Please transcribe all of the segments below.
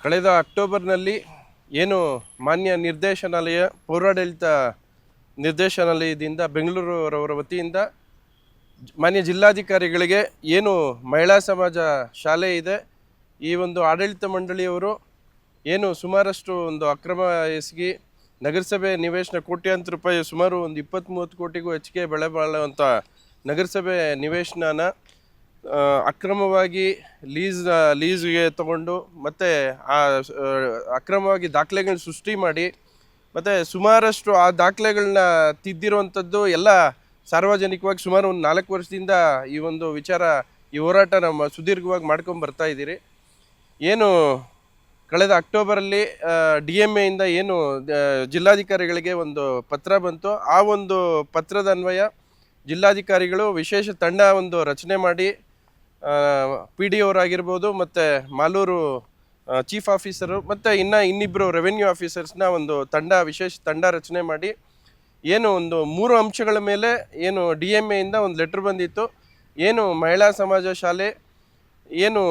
ಕಳೆದ ಅಕ್ಟೋಬರ್ನಲ್ಲಿ ಏನು ಮಾನ್ಯ ನಿರ್ದೇಶನಾಲಯ ಪೌರಾಡಳಿತ ನಿರ್ದೇಶನಾಲಯದಿಂದ ಬೆಂಗಳೂರವರ ವತಿಯಿಂದ ಮಾನ್ಯ ಜಿಲ್ಲಾಧಿಕಾರಿಗಳಿಗೆ ಏನು ಮಹಿಳಾ ಸಮಾಜ ಶಾಲೆ ಇದೆ, ಈ ಒಂದು ಆಡಳಿತ ಮಂಡಳಿಯವರು ಏನು ಸುಮಾರಷ್ಟು ಒಂದು ಅಕ್ರಮ ಎಸಗಿ ನಗರಸಭೆ ನಿವೇಶನ ಕೋಟ್ಯಾಂತರ ರೂಪಾಯಿ ಸುಮಾರು ಒಂದು 20-30 ಕೋಟಿಗೂ ಹೆಚ್ಚಿಗೆ ಬೆಳೆ ಬಾಳುವಂಥ ನಗರಸಭೆ ನಿವೇಶನನ ಅಕ್ರಮವಾಗಿ ಲೀಸ್ಗೆ ತಗೊಂಡು ಮತ್ತು ಅಕ್ರಮವಾಗಿ ದಾಖಲೆಗಳನ್ನ ಸೃಷ್ಟಿ ಮಾಡಿ ಮತ್ತು ಸುಮಾರಷ್ಟು ಆ ದಾಖಲೆಗಳನ್ನ ತಿದ್ದಿರುವಂಥದ್ದು ಎಲ್ಲ ಸಾರ್ವಜನಿಕವಾಗಿ ಸುಮಾರು ಒಂದು 4 ವರ್ಷದಿಂದ ಈ ಒಂದು ಈ ಹೋರಾಟ ನಮ್ಮ ಸುದೀರ್ಘವಾಗಿ ಮಾಡ್ಕೊಂಡು ಬರ್ತಾ ಇದ್ದೀರಿ. ಏನು ಕಳೆದ ಅಕ್ಟೋಬರಲ್ಲಿ DMAಯಿಂದ ಏನು ಜಿಲ್ಲಾಧಿಕಾರಿಗಳಿಗೆ ಒಂದು ಪತ್ರ ಬಂತು, ಆ ಒಂದು ಪತ್ರದ ಅನ್ವಯ ಜಿಲ್ಲಾಧಿಕಾರಿಗಳು ವಿಶೇಷ ತಂಡ ಒಂದು ರಚನೆ ಮಾಡಿ PD ಅವರಾಗಿರ್ಬೋದು ಮತ್ತು ಮಾಲೂರು ಚೀಫ್ ಆಫೀಸರು ಮತ್ತು ಇನ್ನಿಬ್ಬರು ರೆವೆನ್ಯೂ ಆಫೀಸರ್ಸ್ನ ಒಂದು ವಿಶೇಷ ತಂಡ ರಚನೆ ಮಾಡಿ ಏನು ಒಂದು 3 ಅಂಶಗಳ ಮೇಲೆ ಏನು DMAಯಿಂದ ಒಂದು ಲೆಟ್ರ್ ಬಂದಿತ್ತು. ಏನು ಮಹಿಳಾ ಸಮಾಜ ಶಾಲೆ ಏನು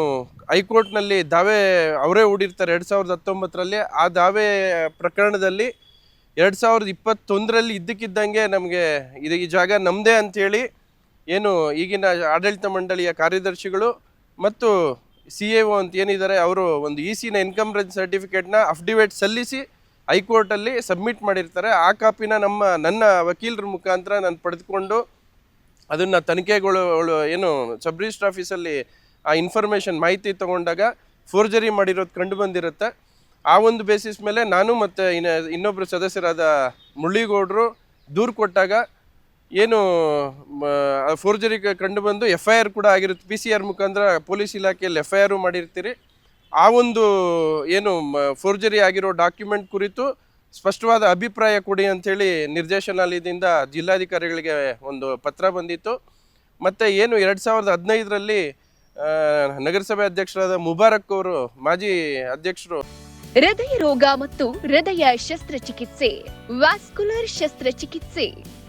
ಹೈಕೋರ್ಟ್ನಲ್ಲಿ ದಾವೆ ಅವರೇ ಹೂಡಿರ್ತಾರೆ 2019ರಲ್ಲಿ. ಆ ದಾವೆ ಪ್ರಕರಣದಲ್ಲಿ 2021ರಲ್ಲಿ ಇದ್ದಕ್ಕಿದ್ದಂಗೆ ನಮಗೆ ಈ ಜಾಗ ನಮ್ಮದೇ ಅಂಥೇಳಿ ಏನು ಈಗಿನ ಆಡಳಿತ ಮಂಡಳಿಯ ಕಾರ್ಯದರ್ಶಿಗಳು ಮತ್ತು CAO ಅಂತ ಏನಿದ್ದಾರೆ ಅವರು ಒಂದು ECನ ಎನ್ಕಂಬ್ರೆನ್ಸ್ ಸರ್ಟಿಫಿಕೇಟ್ನ ಅಫಿಡವಿಟ್ ಸಲ್ಲಿಸಿ ಹೈಕೋರ್ಟಲ್ಲಿ ಸಬ್ಮಿಟ್ ಮಾಡಿರ್ತಾರೆ. ಆ ಕಾಪಿನ ನನ್ನ ವಕೀಲರ ಮುಖಾಂತರ ನಾನು ಪಡೆದುಕೊಂಡು ಅದನ್ನು ತನಿಖೆಗಳು ಏನು ಸಬ್ ರಿಜಿಸ್ಟ್ರ್ ಆಫೀಸಲ್ಲಿ ಆ ಇನ್ಫಾರ್ಮೇಷನ್ ಮಾಹಿತಿ ತೊಗೊಂಡಾಗ ಫೋರ್ಜರಿ ಮಾಡಿರೋದು ಕಂಡು ಬಂದಿರುತ್ತೆ. ಆ ಒಂದು ಬೇಸಿಸ್ ಮೇಲೆ ನಾನು ಮತ್ತು ಇನ್ನೊಬ್ಬರು ಸದಸ್ಯರಾದ ಮುರಳಿಗೌಡರು ದೂರು ಕೊಟ್ಟಾಗ ಏನು ಫೋರ್ಜರಿ ಕಂಡು ಬಂದು FIR ಕೂಡ ಆಗಿರುತ್ತೆ. PCR ಮುಖಾಂತರ ಪೊಲೀಸ್ ಇಲಾಖೆಯಲ್ಲಿ FIR ಮಾಡಿರ್ತೀರಿ. ಆ ಒಂದು ಏನು ಫೋರ್ಜರಿ ಆಗಿರೋ ಡಾಕ್ಯುಮೆಂಟ್ ಕುರಿತು ಸ್ಪಷ್ಟವಾದ ಅಭಿಪ್ರಾಯ ಕೊಡಿ ಅಂಥೇಳಿ ನಿರ್ದೇಶನಾಲಯದಿಂದ ಜಿಲ್ಲಾಧಿಕಾರಿಗಳಿಗೆ ಒಂದು ಪತ್ರ ಬಂದಿತ್ತು. ಮತ್ತು ಏನು 2015ರಲ್ಲಿ ನಗರಸಭೆ ಅಧ್ಯಕ್ಷರಾದ ಮುಬಾರಕ್ ಅವರು ಮಾಜಿ ಅಧ್ಯಕ್ಷರು ಹೃದಯ ರೋಗ ಮತ್ತು ಹೃದಯ ಶಸ್ತ್ರಚಿಕಿತ್ಸೆ, ವ್ಯಾಸ್ಕ್ಯುಲರ್ ಶಸ್ತ್ರಚಿಕಿತ್ಸೆ,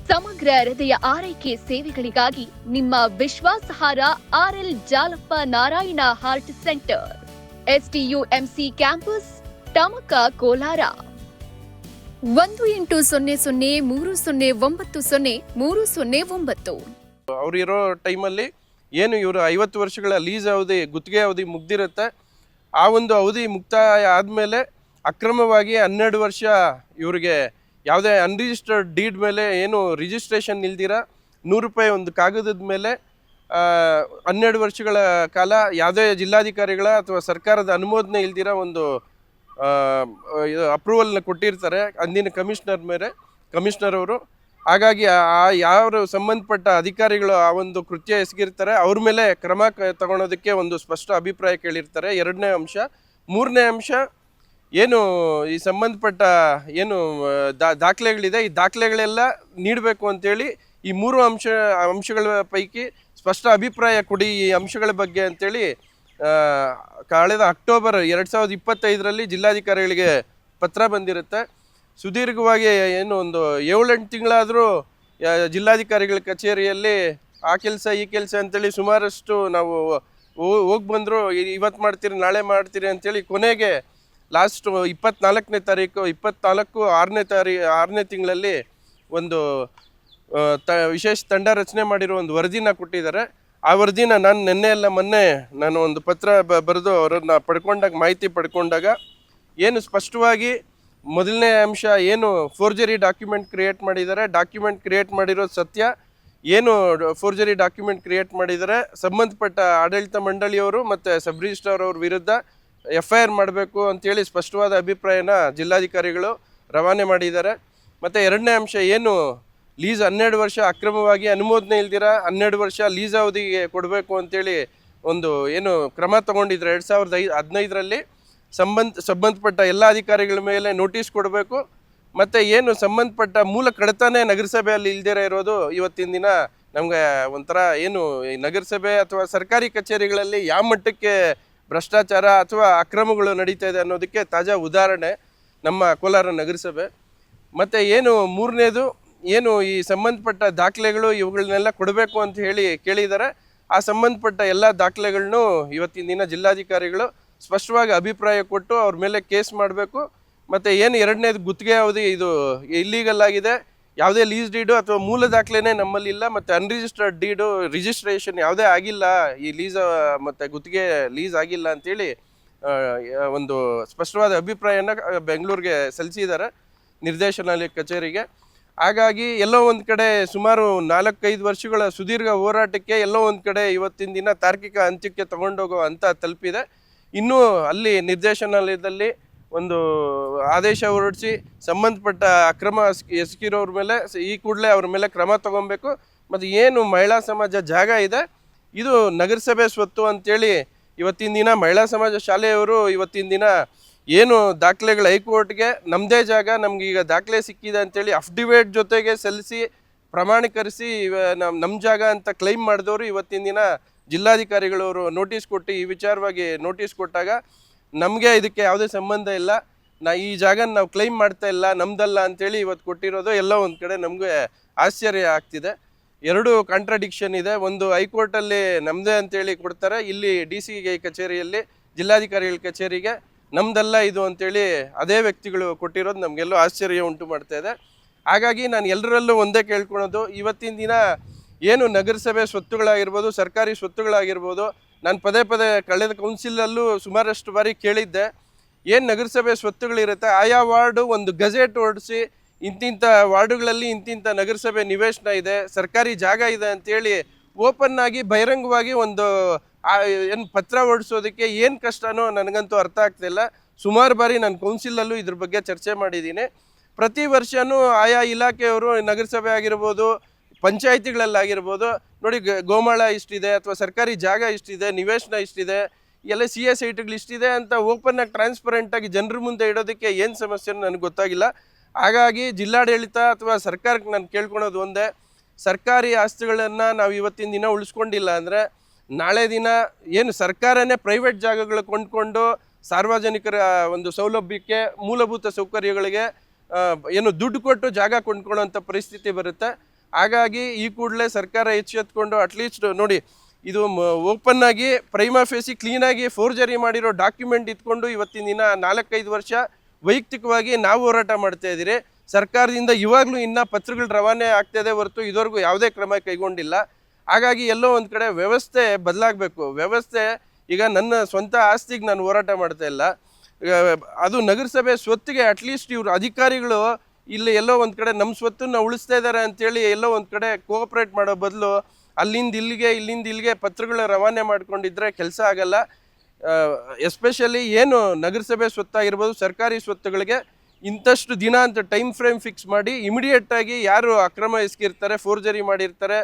ಸಮಗ್ರ ಹೃದಯ ಆರೈಕೆ ಸೇವೆಗಳಿಗಾಗಿ ನಿಮ್ಮ ವಿಶ್ವಾಸಾರ್ಹ RL Jalappa Narayana heart centre, STUMC campus, Tamaka, Kolar. 180030090309. ಅವ್ರು ಇರೋ ಟೈಮಲ್ಲಿ ಏನು ಇವರು 50 ವರ್ಷಗಳ ಲೀಸ್ ಅವಧಿ, ಗುತ್ತಿಗೆ ಅವಧಿ ಮುಗ್ದಿರುತ್ತೆ. ಆ ಒಂದು ಅವಧಿ ಮುಕ್ತಾಯ ಆದಮೇಲೆ ಅಕ್ರಮವಾಗಿ 12 ವರ್ಷ ಇವರಿಗೆ ಯಾವುದೇ ಅನ್ರಿಜಿಸ್ಟರ್ಡ್ ಡೀಡ್ ಮೇಲೆ ಏನು ರಿಜಿಸ್ಟ್ರೇಷನ್ ಇಲ್ದಿರ 100 ರೂಪಾಯಿ ಒಂದು ಕಾಗದದ ಮೇಲೆ 12 ವರ್ಷಗಳ ಕಾಲ ಯಾವುದೇ ಜಿಲ್ಲಾಧಿಕಾರಿಗಳ ಅಥವಾ ಸರ್ಕಾರದ ಅನುಮೋದನೆ ಇಲ್ದಿರ ಒಂದು ಅಪ್ರೂವಲ್ನ ಕೊಟ್ಟಿರ್ತಾರೆ ಅಂದಿನ ಕಮಿಷನರ್ ಅವರು. ಹಾಗಾಗಿ ಯಾರು ಸಂಬಂಧಪಟ್ಟ ಅಧಿಕಾರಿಗಳು ಆ ಒಂದು ಕೃತ್ಯ ಎಸಗಿರ್ತಾರೆ ಅವ್ರ ಮೇಲೆ ಕ್ರಮ ತಗೊಳೋದಕ್ಕೆ ಒಂದು ಸ್ಪಷ್ಟ ಅಭಿಪ್ರಾಯ ಕೇಳಿರ್ತಾರೆ. 2ನೇ ಅಂಶ. 3ನೇ ಅಂಶ ಏನು ಈ ಸಂಬಂಧಪಟ್ಟ ಏನು ದಾಖಲೆಗಳಿದೆ, ಈ ದಾಖಲೆಗಳೆಲ್ಲ ನೀಡಬೇಕು ಅಂತೇಳಿ ಈ 3 ಅಂಶಗಳ ಪೈಕಿ ಸ್ಪಷ್ಟ ಅಭಿಪ್ರಾಯ ಕೊಡಿ ಈ ಅಂಶಗಳ ಬಗ್ಗೆ ಅಂತೇಳಿ ಕಳೆದ ಅಕ್ಟೋಬರ್ 2025ರಲ್ಲಿ ಜಿಲ್ಲಾಧಿಕಾರಿಗಳಿಗೆ ಪತ್ರ ಬಂದಿರುತ್ತೆ. ಸುದೀರ್ಘವಾಗಿ ಏನು ಒಂದು 7-8 ತಿಂಗಳಾದರೂ ಜಿಲ್ಲಾಧಿಕಾರಿಗಳ ಕಚೇರಿಯಲ್ಲಿ ಆ ಕೆಲಸ ಈ ಕೆಲಸ ಅಂತೇಳಿ ಸುಮಾರಷ್ಟು ನಾವು ಹೋಗಿ ಬಂದರು. ಇವತ್ತು ಮಾಡ್ತೀರಿ, ನಾಳೆ ಮಾಡ್ತೀರಿ ಅಂತೇಳಿ ಕೊನೆಗೆ ಲಾಸ್ಟ್ 24ನೇ ತಾರೀಕು 6ನೇ ತಿಂಗಳಲ್ಲಿ ಒಂದು ವಿಶೇಷ ತಂಡ ರಚನೆ ಮಾಡಿರೋ ಒಂದು ವರದಿನ ಕೊಟ್ಟಿದ್ದಾರೆ. ಆ ವರದಿನ ನಾನು ಮೊನ್ನೆ ನಾನು ಒಂದು ಪತ್ರ ಬರೆದು ಅವರನ್ನು ಮಾಹಿತಿ ಪಡ್ಕೊಂಡಾಗ ಏನು ಸ್ಪಷ್ಟವಾಗಿ ಮೊದಲನೇ ಅಂಶ ಏನು ಫೋರ್ಜರಿ ಡಾಕ್ಯುಮೆಂಟ್ ಕ್ರಿಯೇಟ್ ಮಾಡಿದ್ದಾರೆ, ಡಾಕ್ಯುಮೆಂಟ್ ಕ್ರಿಯೇಟ್ ಮಾಡಿರೋದು ಸತ್ಯ. ಏನು ಫೋರ್ಜರಿ ಡಾಕ್ಯುಮೆಂಟ್ ಕ್ರಿಯೇಟ್ ಮಾಡಿದ್ದಾರೆ ಸಂಬಂಧಪಟ್ಟ ಆಡಳಿತ ಮಂಡಳಿಯವರು ಮತ್ತು ಸಬ್ ರಿಜಿಸ್ಟ್ರಾರ್ ಅವ್ರ ವಿರುದ್ಧ FIR ಮಾಡಬೇಕು ಅಂತೇಳಿ ಸ್ಪಷ್ಟವಾದ ಅಭಿಪ್ರಾಯನ ಜಿಲ್ಲಾಧಿಕಾರಿಗಳು ರವಾನೆ ಮಾಡಿದ್ದಾರೆ. ಮತ್ತು 2ನೇ ಅಂಶ ಏನು ಲೀಸ್ 12 ವರ್ಷ ಅಕ್ರಮವಾಗಿ ಅನುಮೋದನೆ ಇಲ್ದಿರ 12 ವರ್ಷ ಲೀಸ್ ಅವಧಿಗೆ ಕೊಡಬೇಕು ಅಂತೇಳಿ ಒಂದು ಏನು ಕ್ರಮ ತಗೊಂಡಿದ್ರೆ 2015ರಲ್ಲಿ ಸಂಬಂಧಪಟ್ಟ ಎಲ್ಲ ಅಧಿಕಾರಿಗಳ ಮೇಲೆ ನೋಟಿಸ್ ಕೊಡಬೇಕು. ಮತ್ತು ಏನು ಸಂಬಂಧಪಟ್ಟ ಮೂಲ ಕಡತನೇ ನಗರಸಭೆಯಲ್ಲಿ ಇಲ್ದಿರ ಇರೋದು ಇವತ್ತಿನ ದಿನ ನಮಗೆ ಒಂಥರ ಏನು ಈ ನಗರಸಭೆ ಅಥವಾ ಸರ್ಕಾರಿ ಕಚೇರಿಗಳಲ್ಲಿ ಯಾವ ಮಟ್ಟಕ್ಕೆ ಭ್ರಷ್ಟಾಚಾರ ಅಥವಾ ಅಕ್ರಮಗಳು ನಡೀತಾ ಇದೆ ಅನ್ನೋದಕ್ಕೆ ತಾಜಾ ಉದಾಹರಣೆ ನಮ್ಮ ಕೋಲಾರ ನಗರಸಭೆ. ಮತ್ತು ಏನು 3ನೇದು ಏನು ಈ ಸಂಬಂಧಪಟ್ಟ ದಾಖಲೆಗಳು ಇವುಗಳನ್ನೆಲ್ಲ ಕೊಡಬೇಕು ಅಂತ ಹೇಳಿ ಕೇಳಿದ್ದಾರೆ. ಆ ಸಂಬಂಧಪಟ್ಟ ಎಲ್ಲ ದಾಖಲೆಗಳನ್ನು ಇವತ್ತಿನ ದಿನ ಜಿಲ್ಲಾಧಿಕಾರಿಗಳು ಸ್ಪಷ್ಟವಾಗಿ ಅಭಿಪ್ರಾಯ ಕೊಟ್ಟು ಅವ್ರ ಮೇಲೆ ಕೇಸ್ ಮಾಡಬೇಕು. ಮತ್ತು ಏನು ಎರಡನೇದು ಗುತ್ತಿಗೆ ಅವಧಿ ಇದು ಇಲ್ಲೀಗಲ್ ಆಗಿದೆ, ಯಾವುದೇ ಲೀಸ್ ಡೀಡು ಅಥವಾ ಮೂಲ ದಾಖಲೆನೇ ನಮ್ಮಲ್ಲಿ ಇಲ್ಲ, ಮತ್ತು ಅನ್ರಿಜಿಸ್ಟರ್ಡ್ ಡೀಡು ರಿಜಿಸ್ಟ್ರೇಷನ್ ಯಾವುದೇ ಆಗಿಲ್ಲ, ಈ ಲೀಸ್ ಮತ್ತು ಗುತ್ತಿಗೆ ಲೀಸ್ ಆಗಿಲ್ಲ ಅಂತೇಳಿ ಒಂದು ಸ್ಪಷ್ಟವಾದ ಅಭಿಪ್ರಾಯನ ಬೆಂಗಳೂರಿಗೆ ಸಲ್ಲಿಸಿದ್ದಾರೆ ನಿರ್ದೇಶನಾಲಯ ಕಚೇರಿಗೆ. ಹಾಗಾಗಿ ಎಲ್ಲೋ ಒಂದು ಕಡೆ ಸುಮಾರು 4-5 ವರ್ಷಗಳ ಸುದೀರ್ಘ ಹೋರಾಟಕ್ಕೆ ಎಲ್ಲೋ ಒಂದು ಕಡೆ ಇವತ್ತಿನ ದಿನ ತಾರ್ಕಿಕ ಅಂತ್ಯಕ್ಕೆ ತಗೊಂಡೋಗೋ ಹಂತ ತಲುಪಿದೆ. ಇನ್ನೂ ಅಲ್ಲಿ ನಿರ್ದೇಶನಾಲಯದಲ್ಲಿ ಒಂದು ಆದೇಶ ಹೊರಡಿಸಿ ಸಂಬಂಧಪಟ್ಟ ಅಕ್ರಮ ಎಸಗಿರೋರ ಮೇಲೆ ಈ ಕೂಡಲೇ ಅವ್ರ ಮೇಲೆ ಕ್ರಮ ತಗೊಬೇಕು. ಮತ್ತು ಏನು ಮಹಿಳಾ ಸಮಾಜ ಜಾಗ ಇದೆ ಇದು ನಗರಸಭೆ ಸ್ವತ್ತು ಅಂತೇಳಿ ಇವತ್ತಿನ ದಿನ ಮಹಿಳಾ ಸಮಾಜ ಶಾಲೆಯವರು ಇವತ್ತಿನ ದಿನ ಏನು ದಾಖಲೆಗಳು ಹೈಕೋರ್ಟ್ಗೆ ನಮ್ಮದೇ ಜಾಗ ನಮ್ಗೆ ಈಗ ದಾಖಲೆ ಸಿಕ್ಕಿದೆ ಅಂತೇಳಿ ಅಫಿಡವಿಟ್ ಜೊತೆಗೆ ಸಲ್ಲಿಸಿ ಪ್ರಮಾಣೀಕರಿಸಿ ನಮ್ಮ ಜಾಗ ಅಂತ ಕ್ಲೈಮ್ ಮಾಡಿದವರು ಇವತ್ತಿನ ದಿನ ಜಿಲ್ಲಾಧಿಕಾರಿಗಳವರು ನೋಟಿಸ್ ಕೊಟ್ಟು ಈ ವಿಚಾರವಾಗಿ ನೋಟಿಸ್ ಕೊಟ್ಟಾಗ ನಮಗೆ ಇದಕ್ಕೆ ಯಾವುದೇ ಸಂಬಂಧ ಇಲ್ಲ, ಈ ಜಾಗನ ನಾವು ಕ್ಲೈಮ್ ಮಾಡ್ತಾ ಇಲ್ಲ, ನಮ್ದಲ್ಲ ಅಂತೇಳಿ ಇವತ್ತು ಕೊಟ್ಟಿರೋದು ಎಲ್ಲೋ ಒಂದು ಕಡೆ ನಮಗೆ ಆಶ್ಚರ್ಯ ಆಗ್ತಿದೆ. ಎರಡು ಕಾಂಟ್ರಡಿಕ್ಷನ್ ಇದೆ. ಒಂದು ಹೈಕೋರ್ಟಲ್ಲಿ ನಮ್ಮದೇ ಅಂತೇಳಿ ಕೊಡ್ತಾರೆ, ಇಲ್ಲಿ DC ಕಚೇರಿಯಲ್ಲಿ ಜಿಲ್ಲಾಧಿಕಾರಿಗಳ ಕಚೇರಿಗೆ ನಮ್ದಲ್ಲ ಇದು ಅಂತೇಳಿ ಅದೇ ವ್ಯಕ್ತಿಗಳು ಕೊಟ್ಟಿರೋದು ನಮಗೆಲ್ಲೋ ಆಶ್ಚರ್ಯ ಉಂಟು ಮಾಡ್ತಾ ಇದೆ. ಹಾಗಾಗಿ ನಾನು ಎಲ್ಲರಲ್ಲೂ ಒಂದೇ ಕೇಳ್ಕೊಳೋದು, ಇವತ್ತಿನ ದಿನ ಏನು ನಗರಸಭೆ ಸ್ವತ್ತುಗಳಾಗಿರ್ಬೋದು, ಸರ್ಕಾರಿ ಸ್ವತ್ತುಗಳಾಗಿರ್ಬೋದು, ನಾನು ಪದೇ ಕಳೆದ ಕೌನ್ಸಿಲಲ್ಲೂ ಸುಮಾರಷ್ಟು ಬಾರಿ ಕೇಳಿದ್ದೆ, ಏನು ನಗರಸಭೆ ಸ್ವತ್ತುಗಳಿರುತ್ತೆ ಆಯಾ ವಾರ್ಡು ಒಂದು ಗಜೆಟ್ ಹೊರಡಿಸಿ ಇಂತಿಂಥ ವಾರ್ಡುಗಳಲ್ಲಿ ಇಂತಿಂಥ ನಗರಸಭೆ ನಿವೇಶನ ಇದೆ, ಸರ್ಕಾರಿ ಜಾಗ ಇದೆ ಅಂತೇಳಿ ಓಪನ್ ಆಗಿ ಬಹಿರಂಗವಾಗಿ ಒಂದು ಏನು ಪತ್ರ ಹೊರಡಿಸೋದಕ್ಕೆ ಏನು ಕಷ್ಟನೋ ನನಗಂತೂ ಅರ್ಥ ಆಗ್ತಿಲ್ಲ. ಸುಮಾರು ಬಾರಿ ನಾನು ಕೌನ್ಸಿಲಲ್ಲೂ ಇದ್ರ ಬಗ್ಗೆ ಚರ್ಚೆ ಮಾಡಿದ್ದೀನಿ. ಪ್ರತಿ ವರ್ಷವೂ ಆಯಾ ಇಲಾಖೆಯವರು ನಗರಸಭೆ ಆಗಿರ್ಬೋದು, ಪಂಚಾಯಿತಿಗಳಲ್ಲಾಗಿರ್ಬೋದು, ನೋಡಿ ಗೋಮಾಳ ಇಷ್ಟಿದೆ ಅಥವಾ ಸರ್ಕಾರಿ ಜಾಗ ಇಷ್ಟಿದೆ, ನಿವೇಶನ ಇಷ್ಟಿದೆ, ಎಲ್ಲ CS ಐಟಿಗಳು ಇಷ್ಟಿದೆ ಅಂತ ಓಪನ್ನಾಗಿ ಟ್ರಾನ್ಸ್ಪರೆಂಟಾಗಿ ಜನರ ಮುಂದೆ ಇಡೋದಕ್ಕೆ ಏನು ಸಮಸ್ಯೆ ನನಗೆ ಗೊತ್ತಾಗಿಲ್ಲ. ಹಾಗಾಗಿ ಜಿಲ್ಲಾಡಳಿತ ಅಥವಾ ಸರ್ಕಾರಕ್ಕೆ ನಾನು ಕೇಳ್ಕೊಳೋದು ಒಂದೇ, ಸರ್ಕಾರಿ ಆಸ್ತಿಗಳನ್ನು ನಾವು ಇವತ್ತಿನ ದಿನ ಉಳಿಸ್ಕೊಂಡಿಲ್ಲ ಅಂದರೆ ನಾಳೆ ದಿನ ಏನು ಸರ್ಕಾರನೇ ಪ್ರೈವೇಟ್ ಜಾಗಗಳು ಕೊಂಡ್ಕೊಂಡು ಸಾರ್ವಜನಿಕರ ಒಂದು ಸೌಲಭ್ಯಕ್ಕೆ ಮೂಲಭೂತ ಸೌಕರ್ಯಗಳಿಗೆ ಏನು ದುಡ್ಡು ಕೊಟ್ಟು ಜಾಗ ಕೊಂಡ್ಕೊಳ್ಳೋಂಥ ಪರಿಸ್ಥಿತಿ ಬರುತ್ತೆ. ಹಾಗಾಗಿ ಈ ಕೂಡಲೇ ಸರ್ಕಾರ ಎಚ್ಚೆತ್ಕೊಂಡು ಅಟ್ಲೀಸ್ಟ್ ನೋಡಿ, ಇದು ಓಪನ್ ಆಗಿ ಪ್ರೈಮಾ ಫೇಸಿ ಕ್ಲೀನಾಗಿ ಫೋರ್ಜರಿ ಮಾಡಿರೋ ಡಾಕ್ಯುಮೆಂಟ್ ಇಟ್ಕೊಂಡು ಇವತ್ತಿನ ದಿನ 4-5 ವರ್ಷ ವೈಯಕ್ತಿಕವಾಗಿ ನಾವು ಹೋರಾಟ ಮಾಡ್ತಾ ಇದ್ದೀರಿ. ಸರ್ಕಾರದಿಂದ ಇವಾಗಲೂ ಇನ್ನೂ ಪತ್ರಗಳು ರವಾನೆ ಆಗ್ತಾಯಿದೆ ಹೊರತು ಇದುವರೆಗೂ ಯಾವುದೇ ಕ್ರಮ ಕೈಗೊಂಡಿಲ್ಲ. ಹಾಗಾಗಿ ಎಲ್ಲೋ ಒಂದು ಕಡೆ ವ್ಯವಸ್ಥೆ ಬದಲಾಗಬೇಕು. ವ್ಯವಸ್ಥೆ ಈಗ ನನ್ನ ಸ್ವಂತ ಆಸ್ತಿಗೆ ನಾನು ಹೋರಾಟ ಮಾಡ್ತಾ ಇಲ್ಲ, ಅದು ನಗರಸಭೆ ಸ್ವತ್ತಿಗೆ ಅಟ್ಲೀಸ್ಟ್ ಇವರು ಅಧಿಕಾರಿಗಳು ಇಲ್ಲಿ ಎಲ್ಲೋ ಒಂದು ಕಡೆ ನಮ್ಮ ಸ್ವತ್ತನ್ನು ಉಳಿಸ್ತಾ ಇದ್ದಾರೆ ಅಂತೇಳಿ ಎಲ್ಲೋ ಒಂದು ಕಡೆ ಕೋಆಪ್ರೇಟ್ ಮಾಡೋ ಬದಲು ಇಲ್ಲಿಂದ ಇಲ್ಲಿಗೆ ಪತ್ರಗಳ ರವಾನೆ ಮಾಡ್ಕೊಂಡಿದ್ರೆ ಕೆಲಸ ಆಗಲ್ಲ. ಎಸ್ಪೆಷಲಿ ಏನು ನಗರಸಭೆ ಸ್ವತ್ತಾಗಿರ್ಬೋದು, ಸರ್ಕಾರಿ ಸ್ವತ್ತುಗಳಿಗೆ ಇಂಥಷ್ಟು ದಿನ ಅಂತ ಟೈಮ್ ಫ್ರೇಮ್ ಫಿಕ್ಸ್ ಮಾಡಿ ಇಮಿಡಿಯೇಟಾಗಿ ಯಾರು ಅಕ್ರಮ ಎಸಗಿರ್ತಾರೆ, ಫೋರ್ಜರಿ ಮಾಡಿರ್ತಾರೆ,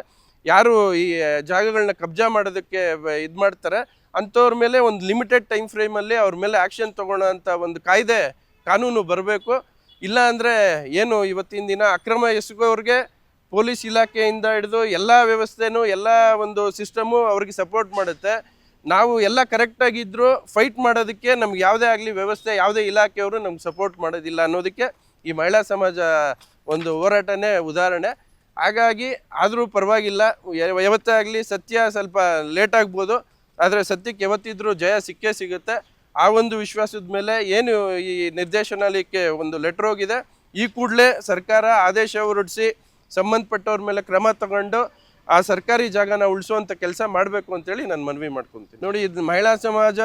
ಯಾರು ಈ ಜಾಗಗಳನ್ನ ಕಬ್ಜಾ ಮಾಡೋದಕ್ಕೆ ಇದು ಮಾಡ್ತಾರೆ ಅಂಥವ್ರ ಮೇಲೆ ಒಂದು ಲಿಮಿಟೆಡ್ ಟೈಮ್ ಫ್ರೇಮಲ್ಲಿ ಅವ್ರ ಮೇಲೆ ಆ್ಯಕ್ಷನ್ ತೊಗೊಳ್ಳೋ ಅಂಥ ಒಂದು ಕಾನೂನು ಬರಬೇಕು. ಇಲ್ಲ ಅಂದರೆ ಏನು ಇವತ್ತಿನ ದಿನ ಅಕ್ರಮ ಎಸಗೋರಿಗೆ ಪೊಲೀಸ್ ಇಲಾಖೆಯಿಂದ ಹಿಡಿದು ಎಲ್ಲ ವ್ಯವಸ್ಥೆನೂ ಎಲ್ಲ ಒಂದು ಸಿಸ್ಟಮು ಅವ್ರಿಗೆ ಸಪೋರ್ಟ್ ಮಾಡುತ್ತೆ. ನಾವು ಎಲ್ಲ ಕರೆಕ್ಟಾಗಿದ್ದರೂ ಫೈಟ್ ಮಾಡೋದಕ್ಕೆ ನಮ್ಗೆ ಯಾವುದೇ ಆಗಲಿ ವ್ಯವಸ್ಥೆ, ಯಾವುದೇ ಇಲಾಖೆಯವರು ನಮ್ಗೆ ಸಪೋರ್ಟ್ ಮಾಡೋದಿಲ್ಲ ಅನ್ನೋದಕ್ಕೆ ಈ ಮಹಿಳಾ ಸಮಾಜ ಒಂದು ಹೋರಾಟನೇ ಉದಾಹರಣೆ. ಹಾಗಾಗಿ ಆದರೂ ಪರವಾಗಿಲ್ಲ, ಯಾವತ್ತೇ ಆಗಲಿ ಸತ್ಯ ಸ್ವಲ್ಪ ಲೇಟ್ ಆಗ್ಬೋದು, ಆದರೆ ಸತ್ಯಕ್ಕೆ ಯಾವತ್ತಿದ್ರೂ ಜಯ ಸಿಕ್ಕೇ ಸಿಗುತ್ತೆ. ಆ ಒಂದು ವಿಶ್ವಾಸದ ಮೇಲೆ ಏನು ಈ ನಿರ್ದೇಶನಾಲಯಕ್ಕೆ ಒಂದು ಲೆಟ್ರ್ ಹೋಗಿದೆ, ಈ ಕೂಡಲೇ ಸರ್ಕಾರ ಆದೇಶ ಹೊರಡಿಸಿ ಸಂಬಂಧಪಟ್ಟವ್ರ ಮೇಲೆ ಕ್ರಮ ತಗೊಂಡು ಆ ಸರ್ಕಾರಿ ಜಾಗನ ಉಳಿಸುವಂಥ ಕೆಲಸ ಮಾಡಬೇಕು ಅಂತೇಳಿ ನಾನು ಮನವಿ ಮಾಡ್ಕೊತೀನಿ. ನೋಡಿ, ಇದು ಮಹಿಳಾ ಸಮಾಜ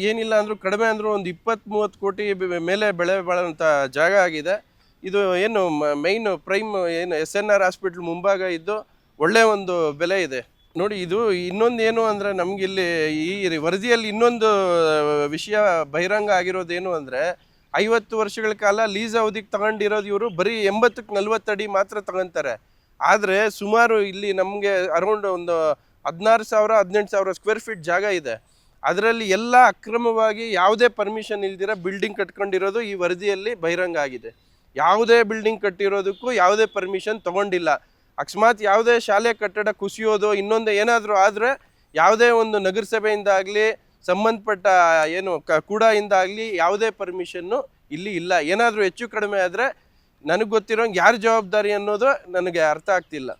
ಏನಿಲ್ಲ ಅಂದರೂ ಕಡಿಮೆ ಅಂದರೂ ಒಂದು 20-30 ಕೋಟಿ ಮೇಲೆ ಬೆಳೆ ಬಾಳುವಂಥ ಜಾಗ ಆಗಿದೆ. ಇದು ಏನು ಮೈನ್ ಪ್ರೈಮ್ ಏನು SNR ಹಾಸ್ಪಿಟ್ಲ್ ಮುಂಭಾಗ ಇದ್ದು ಒಳ್ಳೆಯ ಒಂದು ಬೆಲೆ ಇದೆ. ನೋಡಿ, ಇದು ಇನ್ನೊಂದು ಏನು ಅಂದರೆ ನಮಗಿಲ್ಲಿ ಈ ವರದಿಯಲ್ಲಿ ಇನ್ನೊಂದು ವಿಷಯ ಬಹಿರಂಗ ಆಗಿರೋದೇನು ಅಂದರೆ 50 ವರ್ಷಗಳ ಕಾಲ ಲೀಸ್ ಅವಧಿಗೆ ತಗೊಂಡಿರೋದು ಇವರು ಬರೀ 80-40 ಅಡಿ ಮಾತ್ರ ತಗೊತಾರೆ. ಆದರೆ ಸುಮಾರು ಇಲ್ಲಿ ನಮಗೆ ಅರೌಂಡ್ ಒಂದು 16,000-18,000 ಸ್ಕ್ವೇರ್ ಫೀಟ್ ಜಾಗ ಇದೆ. ಅದರಲ್ಲಿ ಎಲ್ಲ ಅಕ್ರಮವಾಗಿ ಯಾವುದೇ ಪರ್ಮಿಷನ್ ಇಲ್ದಿರ ಬಿಲ್ಡಿಂಗ್ ಕಟ್ಕೊಂಡಿರೋದು ಈ ವರದಿಯಲ್ಲಿ ಬಹಿರಂಗ ಆಗಿದೆ. ಯಾವುದೇ ಬಿಲ್ಡಿಂಗ್ ಕಟ್ಟಿರೋದಕ್ಕೂ ಯಾವುದೇ ಪರ್ಮಿಷನ್ ತೊಗೊಂಡಿಲ್ಲ. ಅಕಸ್ಮಾತ್ ಯಾವುದೇ ಶಾಲೆ ಕಟ್ಟಡ ಕುಸಿಯೋದು ಇನ್ನೊಂದು ಏನಾದರೂ ಆದರೆ ಯಾವುದೇ ಒಂದು ನಗರಸಭೆಯಿಂದ ಆಗಲಿ ಸಂಬಂಧಪಟ್ಟ ಏನು ಕೂಡದಿಂದ ಆಗಲಿ ಯಾವುದೇ ಪರ್ಮಿಷನ್ನು ಇಲ್ಲಿ ಇಲ್ಲ. ಏನಾದರೂ ಹೆಚ್ಚು ಕಡಿಮೆ ಆದರೆ ನನಗೆ ಗೊತ್ತಿರೋಂಗೆ ಯಾರು ಜವಾಬ್ದಾರಿ ಅನ್ನೋದು ನನಗೆ ಅರ್ಥ ಆಗ್ತಿಲ್ಲ.